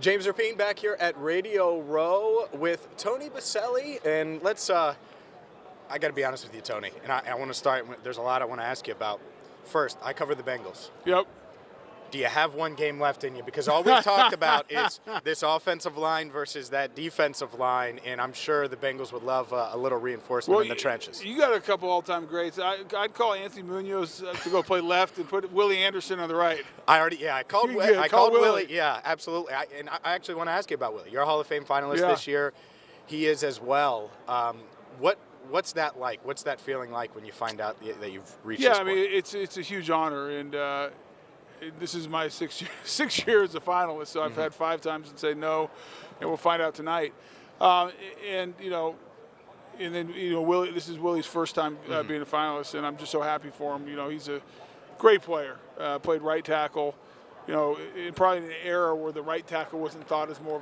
James Rapine back here at Radio Row with Tony Boselli, and let's, I got to be honest with you, Tony, and I want to start, there's a lot I want to ask you about. First, I cover the Bengals. Yep. Do you have one game left in you? Because all we've talked about is this offensive line versus that defensive line, and I'm sure the Bengals would love a little reinforcement in the trenches. You got a couple all-time greats. I'd call Anthony Munoz to go play left and put Willie Anderson on the right. I called Willie. Yeah, absolutely. I actually want to ask you about Willie. You're a Hall of Fame finalist this year. He is as well. What's that like? What's that feeling like when you find out that you've reached this point? Yeah, I mean, it's a huge honor, and this is my sixth year as a finalist, so I've had 5 times and say no, and we'll find out tonight. And then Willie. This is Willie's first time being a finalist, and I'm just so happy for him. He's a great player. Played right tackle. Probably in an era where the right tackle wasn't thought as more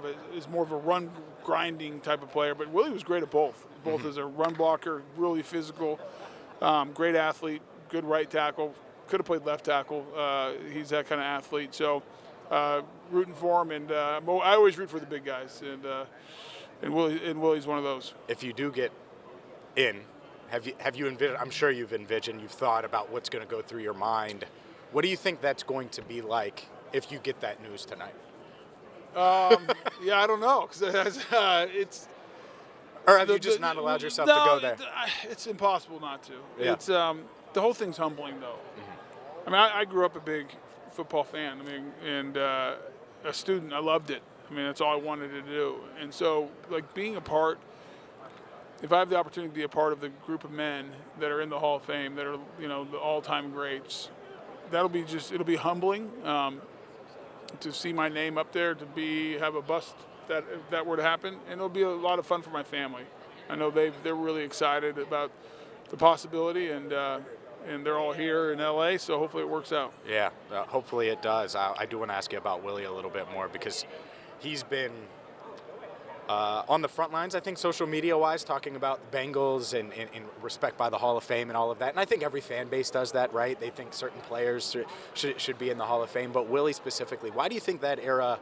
of a run grinding type of player, but Willie was great at both. Both as a run blocker, really physical, great athlete, good right tackle. Could have played left tackle. He's that kind of athlete. So rooting for him, and I always root for the big guys, and Willie's one of those. If you do get in, have you envisioned? I'm sure you've thought about what's going to go through your mind. What do you think that's going to be like if you get that news tonight? Yeah, I don't know, because it's. Or have you just not allowed yourself to go there? It's impossible not to. Yeah. It's the whole thing's humbling, though. I mean, I grew up a big football fan. I mean, and a student, I loved it. I mean, that's all I wanted to do. And so, like, being a part, if I have the opportunity to be a part of the group of men that are in the Hall of Fame, that are, the all-time greats, it'll be humbling to see my name up there, to have a bust if that were to happen, and it'll be a lot of fun for my family. I know they're really excited about the possibility, and they're all here in LA, so hopefully it works out. Yeah, hopefully it does. I do want to ask you about Willie a little bit more, because he's been on the front lines, I think, social media-wise, talking about the Bengals and respect by the Hall of Fame and all of that. And I think every fan base does that, right? They think certain players should be in the Hall of Fame. But Willie specifically, why do you think that era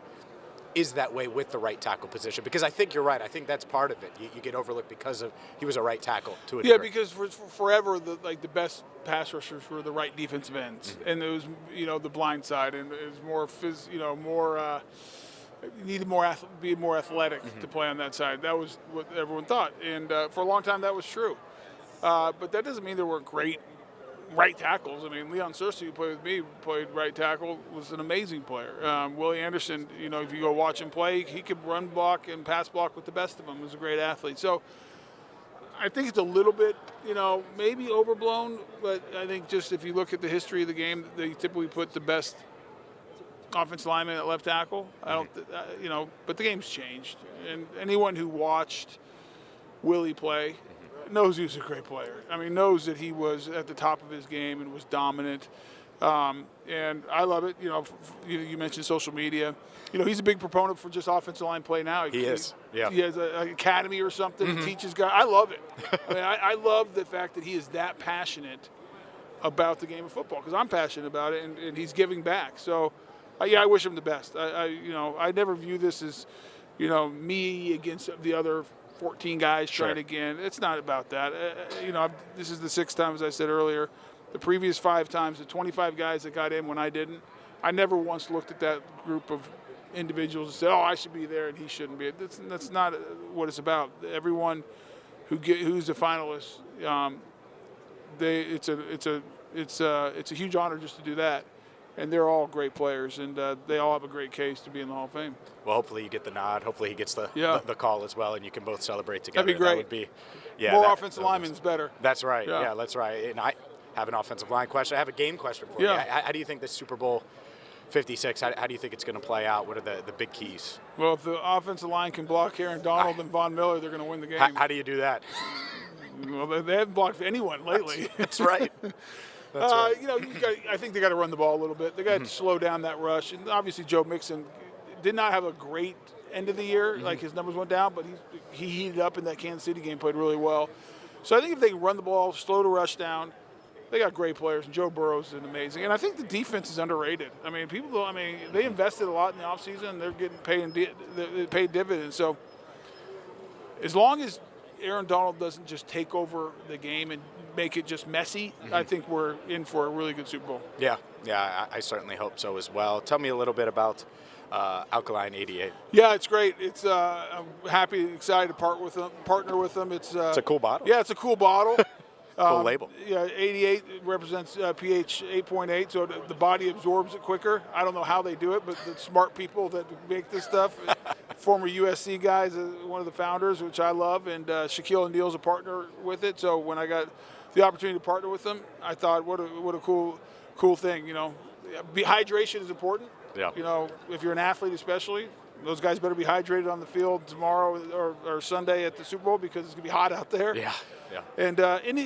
is that way with the right tackle position? Because I think you're right. I think that's part of it. You get overlooked because he was a right tackle to a degree. Yeah, because for forever the best pass rushers were the right defensive ends, and it was the blind side, and it was more you needed be more athletic to play on that side. That was what everyone thought, and for a long time that was true. But that doesn't mean there weren't great right tackles. I mean, Leon Searcy, who played with me, played right tackle, was an amazing player. Willie Anderson, if you go watch him play, he could run block and pass block with the best of them. He was a great athlete. So I think it's a little bit, maybe overblown, but I think just if you look at the history of the game, they typically put the best offensive lineman at left tackle. I don't, but the game's changed. And anyone who watched Willie play knows he was a great player. I mean, knows that he was at the top of his game and was dominant. And I love it. You mentioned social media. He's a big proponent for just offensive line play now. He is. Yeah. He has an academy or something. He teaches guys. I love it. I mean, I love the fact that he is that passionate about the game of football, because I'm passionate about it, and he's giving back. So, I wish him the best. I never view this as, me against the other 14 guys trying again. It's not about that. This is the 6th time, as I said earlier. The previous 5 times, the 25 guys that got in when I didn't, I never once looked at that group of individuals and said, "Oh, I should be there and he shouldn't be." That's not what it's about. Everyone who's a finalist, it's a huge honor just to do that. And they're all great players, and they all have a great case to be in the Hall of Fame. Well, hopefully you get the nod. Hopefully he gets the call as well, and you can both celebrate together. That'd be great. That would be, more offensive linemen is better. That's right. Yeah, that's right. And I have an offensive line question. I have a game question for you. How do you think this Super Bowl 56, how do you think it's going to play out? What are the big keys? Well, if the offensive line can block Aaron Donald and Von Miller, they're going to win the game. How do you do that? Well, they haven't blocked anyone lately. That's right. Right. I think they got to run the ball a little bit. They got to slow down that rush. And obviously, Joe Mixon did not have a great end of the year. Like, his numbers went down, but he heated up in that Kansas City game, played really well. So I think if they can run the ball, slow the rush down, They got great players, and Joe Burrow's is amazing. And I think the defense is underrated. I mean, they invested a lot in the offseason. They're getting paid dividends. So as long as Aaron Donald doesn't just take over the game and make it just messy, I think we're in for a really good Super Bowl. Yeah, I certainly hope so as well. Tell me a little bit about Alkaline 88. Yeah, it's great. It's I'm happy and excited to partner with them. It's a cool bottle. Yeah, it's a cool bottle. Cool label. Yeah, 88 represents pH 8.8, so the body absorbs it quicker. I don't know how they do it, but the smart people that make this stuff, former USC guys, one of the founders, which I love, and Shaquille O'Neal's a partner with it. So when I got the opportunity to partner with them, I thought, what a cool thing. You know, hydration is important. Yeah. You know, if you're an athlete especially, those guys better be hydrated on the field tomorrow or Sunday at the Super Bowl because it's going to be hot out there. Yeah. And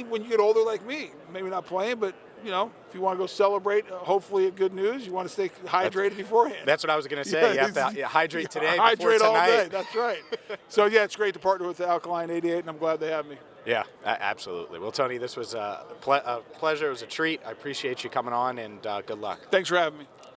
when you get older like me, maybe not playing, but, you know, if you want to go celebrate, hopefully good news, you want to stay hydrated beforehand. That's what I was going to say. You have to hydrate today hydrate before tonight. all day. That's right. So, yeah, it's great to partner with the Alkaline 88, and I'm glad they have me. Yeah, absolutely. Well, Tony, this was a pleasure. It was a treat. I appreciate you coming on, and good luck. Thanks for having me.